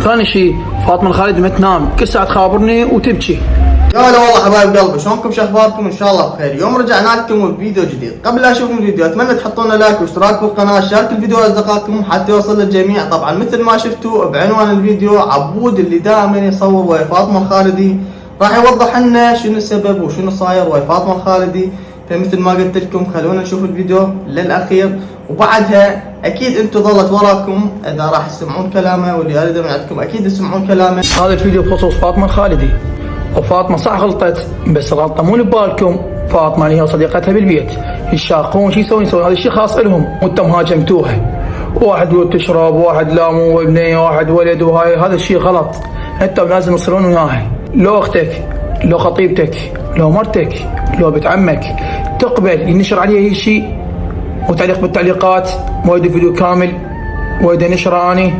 وثاني شيء فاطمه الخالدي ما تنام، كل ساعه تخابرني وتبكي. يا هلا والله حبايب قلبي، شلونكم؟ شو اخباركم؟ ان شاء الله بخير. اليوم رجعنا لكم بفيديو جديد. قبل لا اشوفكم الفيديو اتمنى تحطون لايك واشتراك بالقناه، شارك الفيديو لاصدقائكم حتى يوصل للجميع. طبعا مثل ما شفتوا بعنوان الفيديو، عبود اللي دائما يصور ويا فاطمه الخالدي راح يوضح لنا شنو السبب وشنو صاير ويا فاطمه الخالدي. فمثل ما قلت لكم خلونا نشوف الفيديو للاخير، وبعدها اكيد انتم ظلت وراكم اذا راح تسمعون كلامه، واللي اريد من عندكم اكيد تسمعون كلامه. هذا الفيديو بخصوص فاطمه الخالدي. وفاطمه صح غلطت، بس غلطه مو ببالكم. فاطمه اللي هي صديقتها بالبيت يشاقون شو يسوون هذا الشيء خاص لهم، وانتم هاجمتوها. واحد ولد تشرب، واحد لا مو ابنيه، واحد ولد، وهاي هذا الشيء غلط. انتم لازم تصيرون وياها. لو اختك، لو خطيبتك، لو مرتك، لو بنت عمك تقبل ينشر عليها هي شيء وتعليق بالتعليقات، وايد فيديو كامل وايد نشره اني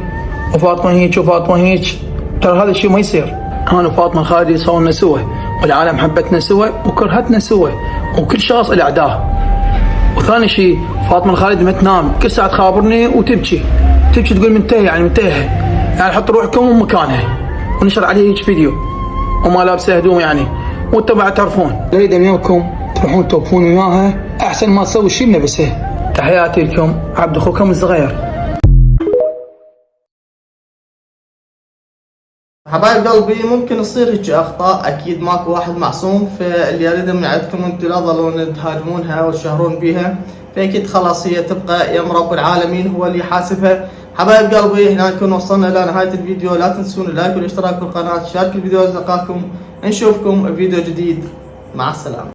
وفاطمه هيك وفاطمه هيك، ترى هذا الشيء ما يصير. انا وفاطمه الخالدي صورنا سوا، والعالم حبتنا سوا وكرهتنا سوا، وكل شخص له اعداه. وثاني شيء فاطمه الخالدي ما تنام، كل ساعه تخابرني وتبكي تقول منتهي، يعني منتهيه، يعني حط روحكم بمكانها. ونشر عليه هيك فيديو وما لابسه هدوم يعني، وانتم بعد تعرفون. اريد منكم تروحون توقفون وياها احسن ما تسوي الشيء بنفسه. تحياتي لكم، عبد اخوكم الصغير. حبايب قلبي ممكن تصير هيك اخطاء، اكيد ماكو واحد معصوم. فاللي اريد من عندكم انتم لا تظلون تهاجمونها وتشهرون بيها، فاكيد خلاص هي تبقى يم رب العالمين هو اللي يحاسبها. حبايب قلبي هنا نكون وصلنا الى نهايه الفيديو، لا تنسون اللايك والاشتراك بالقناه، شاركوا الفيديو لاصدقائكم. نشوفكم بفيديو جديد، مع السلامه.